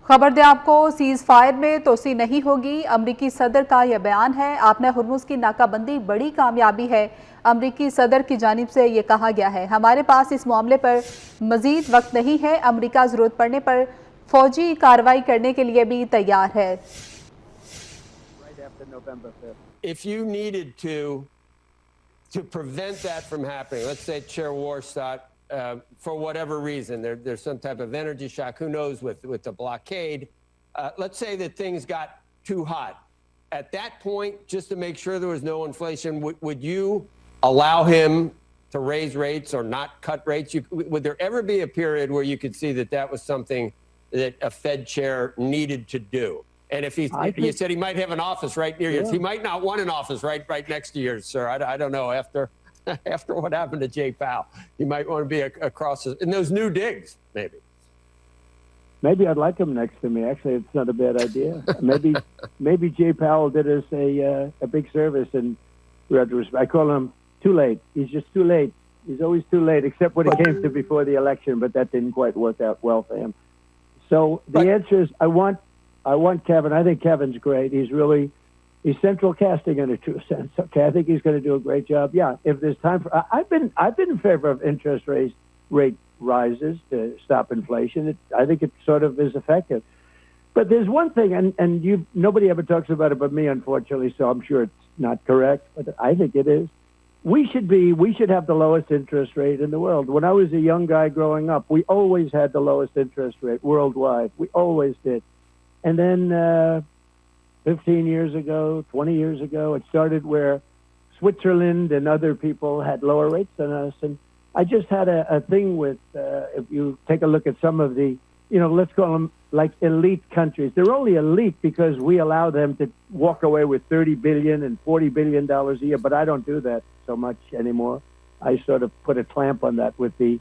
खबर दें आपको, सीज फायर में तोसी नहीं होगी। अमरीकी सदर का यह बयान है। आपने हुर्मुज की नाकाबंदी बड़ी कामयाबी है। अमरीकी सदर की जानिब से ये कहा गया है, हमारे पास इस मामले पर मजीद वक्त नहीं है। अमरीका जरूरत पड़ने पर फौजी कार्रवाई करने के लिए भी तैयार है। If you needed to prevent that from happening, let's say Chair Warstock, for whatever reason, there's some type of energy shock, who knows, with the blockade. Let's say that things got too hot. At that point, just to make sure there was no inflation, would you allow him to raise rates or not cut rates? Would there ever be a period where you could see that that was something that a Fed chair needed to do? And if you said he might have an office right near yours, he might not want an office right next to yours, sir. I don't know. After what happened to Jay Powell, you might want to be across in those new digs, maybe. Maybe I'd like him next to me. Actually, it's not a bad idea. Maybe Jay Powell did us a big service, and we have to respect. I call him too late. He's just too late. He's always too late, except when it came to before the election, but that didn't quite work out well for him. So the answer is, I want Kevin. I think Kevin's great. He's central casting in a true sense. Okay, I think he's going to do a great job. Yeah, if there's time for, I've been in favor of interest rate rises to stop inflation. I think it sort of is effective. But there's one thing, and nobody ever talks about it but me, unfortunately. So I'm sure it's not correct, but I think it is. We should have the lowest interest rate in the world. When I was a young guy growing up, we always had the lowest interest rate worldwide. We always did. And then 15 years ago, 20 years ago, it started where Switzerland and other people had lower rates than us. And I just had a thing with, if you take a look at some of the, let's call them like elite countries. They're only elite because we allow them to walk away with $30 billion and $40 billion a year, but I don't do that so much anymore. I sort of put a clamp on that with the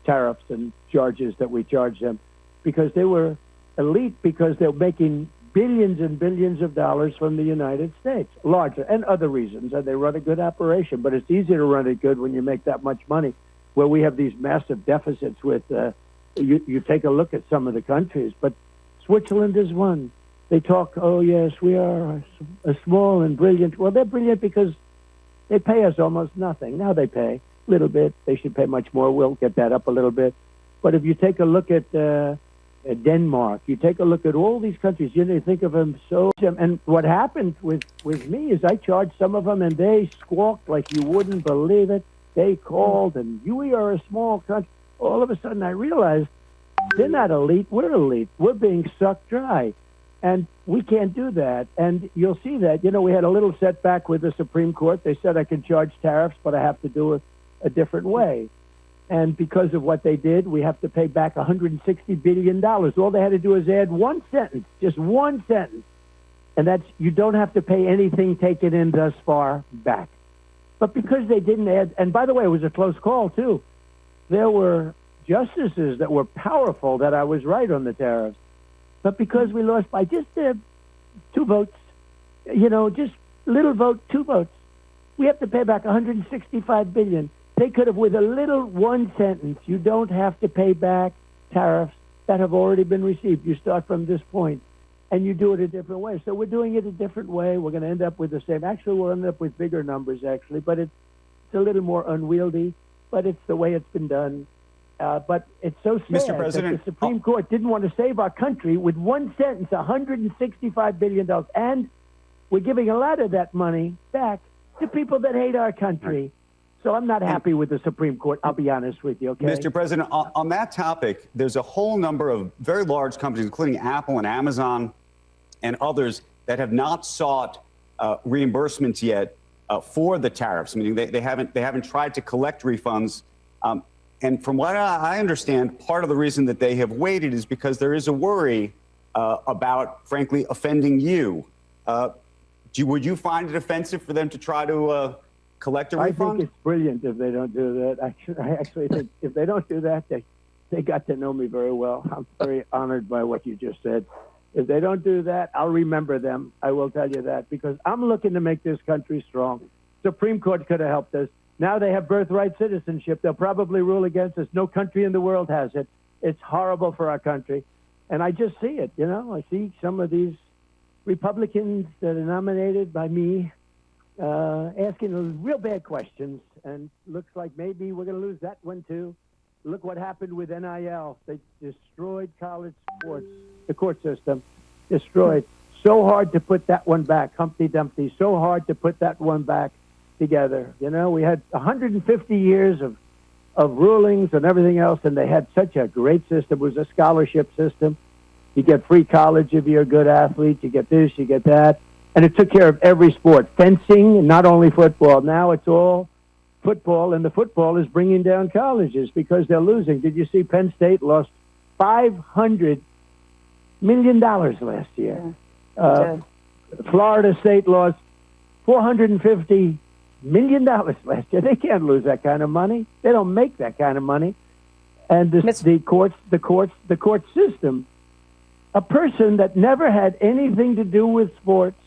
tariffs and charges that we charge them, because they were elite because they're making billions and billions of dollars from the United States, larger, and other reasons, and they run a good operation. But it's easier to run it good when you make that much money, where we have these massive deficits with, you take a look at some of the countries, but Switzerland is one. They talk, oh yes, we are a small and brilliant. Well, they're brilliant because they pay us almost nothing. Now they pay a little bit. They should pay much more. We'll get that up a little bit. But if you take a look at Denmark, you take a look at all these countries, you think of them so. And what happened with me is I charged some of them, and they squawked like you wouldn't believe it. They called, and we are a small country. All of a sudden, I realized they're not elite. We're elite. We're being sucked dry, and we can't do that. And you'll see that. We had a little setback with the Supreme Court. They said I can charge tariffs, but I have to do it a different way. And because of what they did, we have to pay back $160 billion. All they had to do is add one sentence, just one sentence. And that's, you don't have to pay anything taken in thus far back. But because they didn't add, and by the way, it was a close call too. There were justices that were powerful that I was right on the tariffs. But because we lost by just 2 votes, just little vote, 2 votes, we have to pay back $165 billion. They could have, with a little one sentence, you don't have to pay back tariffs that have already been received. You start from this point, and you do it a different way. So we're doing it a different way. We're going to end up with the same. Actually, we'll end up with bigger numbers, actually, but it's a little more unwieldy, but it's the way it's been done. But it's so sad Mr. President, that the Supreme Court didn't want to save our country with one sentence, $165 billion. And we're giving a lot of that money back to people that hate our country. So I'm not happy with the Supreme Court, I'll be honest with you, okay? Mr. President, on that topic, there's a whole number of very large companies, including Apple and Amazon and others, that have not sought reimbursements yet for the tariffs, meaning they haven't tried to collect refunds. And from what I understand, part of the reason that they have waited is because there is a worry about, frankly, offending you. Would you find it offensive for them to try to collect a refund? I think it's brilliant if they don't do that. I actually think if they don't do that, they got to know me very well. I'm very honored by what you just said. If they don't do that, I'll remember them. I will tell you that, because I'm looking to make this country strong. Supreme Court could have helped us. Now they have birthright citizenship. They'll probably rule against us. No country in the world has it. It's horrible for our country. And I just see it, you know. I see some of these Republicans that are nominated by me asking real bad questions, and looks like maybe we're going to lose that one too. Look what happened with NIL. They destroyed college sports, the court system, destroyed. So hard to put that one back, Humpty Dumpty, so hard to put that one back together. You know, we had 150 years of rulings and everything else, and they had such a great system. It was a scholarship system. You get free college if you're a good athlete. You get this, you get that. And it took care of every sport. Fencing, not only football. Now it's all football, and the football is bringing down colleges because they're losing. Did you see Penn State lost $500 million last year? Yeah, Florida State lost $450 million last year. They can't lose that kind of money. They don't make that kind of money. And the court system, a person that never had anything to do with sports,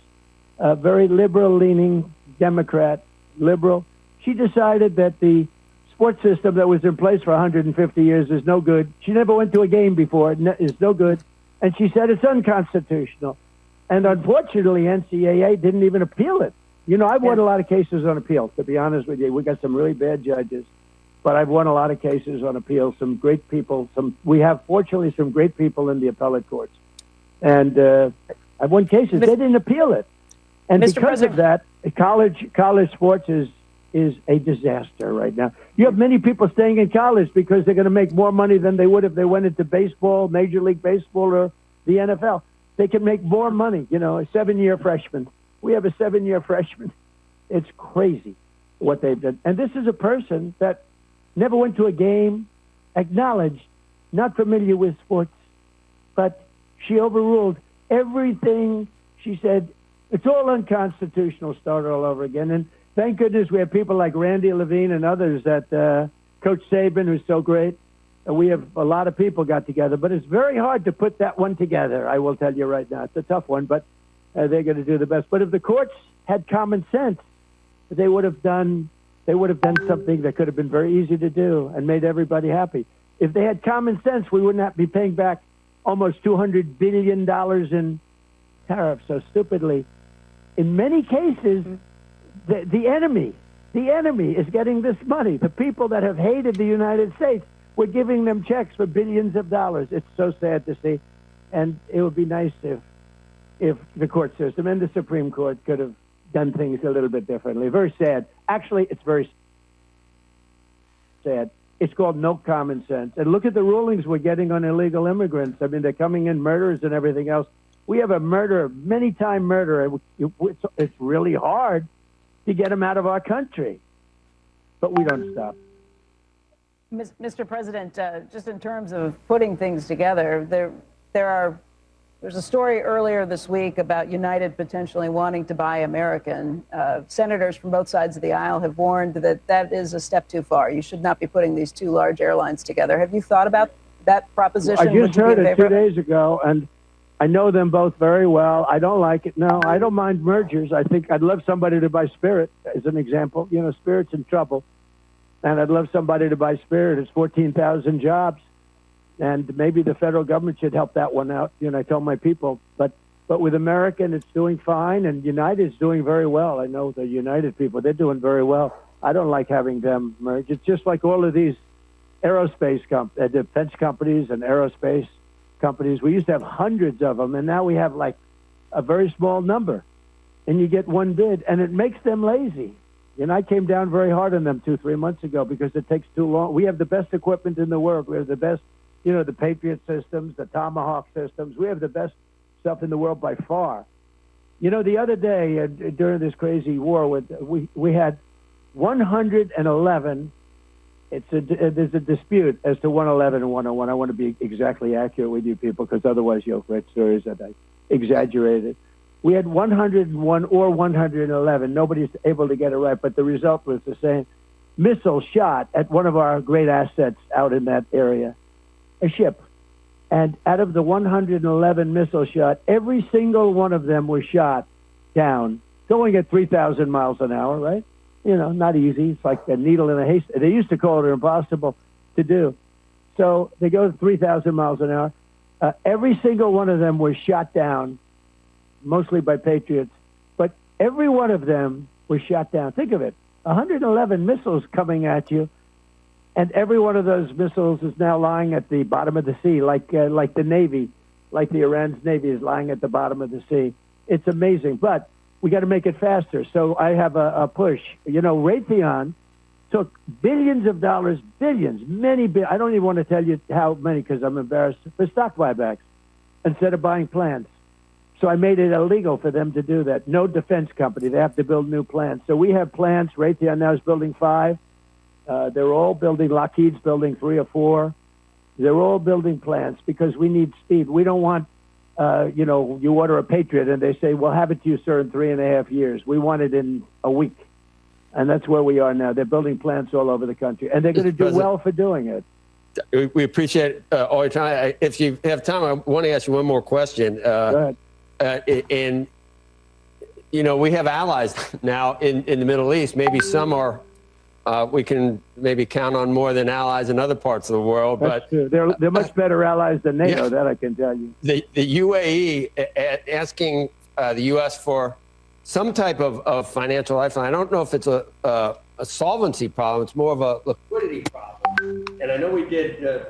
a very liberal-leaning Democrat, liberal, she decided that the sports system that was in place for 150 years is no good. She never went to a game before. It is no good. And she said it's unconstitutional. And unfortunately, NCAA didn't even appeal it. You know, I've won a lot of cases on appeal, to be honest with you. We got some really bad judges, but I've won a lot of cases on appeal. Some great people. We have, fortunately, some great people in the appellate courts. And I've won cases. They didn't appeal it. And Mr. because of that, college sports is a disaster right now. You have many people staying in college because they're going to make more money than they would if they went into baseball, Major League Baseball, or the NFL. They can make more money, you know, a 7-year freshman. We have a 7-year freshman. It's crazy what they've done. And this is a person that never went to a game, acknowledged, not familiar with sports, but she overruled everything. She said, it's all unconstitutional, start all over again. And thank goodness we have people like Randy Levine and others that Coach Saban, who's so great. We have a lot of people got together, but it's very hard to put that one together. I will tell you right now, it's a tough one, but they're going to do the best. But if the courts had common sense, they would have done something that could have been very easy to do and made everybody happy. If they had common sense, we would not be paying back almost $200 billion in tariffs so stupidly. In many cases, the enemy is getting this money. The people that have hated the United States, we're giving them checks for billions of dollars. It's so sad to see. And it would be nice if the court system and the Supreme Court could have done things a little bit differently. Very sad. Actually, it's very sad. It's called no common sense. And look at the rulings we're getting on illegal immigrants. I mean, they're coming in murderers and everything else. We have a many-time murderer. It's really hard to get them out of our country. But we don't stop. Mr. President, just in terms of putting things together, there's a story earlier this week about United potentially wanting to buy American. Senators from both sides of the aisle have warned that that is a step too far. You should not be putting these two large airlines together. Have you thought about that proposition? I just heard it 2 days ago, and I know them both very well. I don't like it. No, I don't mind mergers. I think I'd love somebody to buy Spirit, as an example. You know, Spirit's in trouble. And I'd love somebody to buy Spirit. It's 14,000 jobs. And maybe the federal government should help that one out. You know, I told my people. But with American, it's doing fine. And United's doing very well. I know the United people, they're doing very well. I don't like having them merge. It's just like all of these aerospace defense companies and aerospace companies. We used to have hundreds of them, and now we have like a very small number. And you get one bid, and it makes them lazy. And I came down very hard on them 2-3 months ago because it takes too long. We have the best equipment in the world. We have the best, you know, the Patriot systems, the Tomahawk systems. We have the best stuff in the world by far. You know, the other day during this crazy war, we had 111. There's a dispute as to 111 and 101. I want to be exactly accurate with you people because otherwise you'll write stories that I exaggerated. We had 101 or 111. Nobody's able to get it right, but the result was the same. Missile shot at one of our great assets out in that area, a ship. And out of the 111 missile shot, every single one of them was shot down, going at 3,000 miles an hour, right? You know, not easy. It's like a needle in a haystack. They used to call it impossible to do. So they go to 3,000 miles an hour. Every single one of them was shot down, mostly by patriots, but every one of them was shot down. Think of it, 111 missiles coming at you, and every one of those missiles is now lying at the bottom of the sea, like the Navy, like the Iran's Navy is lying at the bottom of the sea. It's amazing, but we got to make it faster. So I have a push. You know, Raytheon took billions of dollars, billions, I don't even want to tell you how many because I'm embarrassed, for stock buybacks instead of buying plants. So I made it illegal for them to do that. No defense company. They have to build new plants. So we have plants. Raytheon now is building 5. They're all building, Lockheed's building 3 or 4. They're all building plants because we need speed. We don't want, you know, you order a Patriot and they say, we'll have it to you, sir, in 3.5 years. We want it in a week. And that's where we are now. They're building plants all over the country. And they're going to do well for doing it. We appreciate all your time. If you have time, I want to ask you one more question. Go ahead. And, you know, we have allies now in the Middle East. Maybe some are, we can maybe count on more than allies in other parts of the world. That's but true. They're much better allies than NATO, yeah. that I can tell you. The UAE asking the U.S. for some type of financial lifeline. I don't know if it's a solvency problem. It's more of a liquidity problem. And I know we did,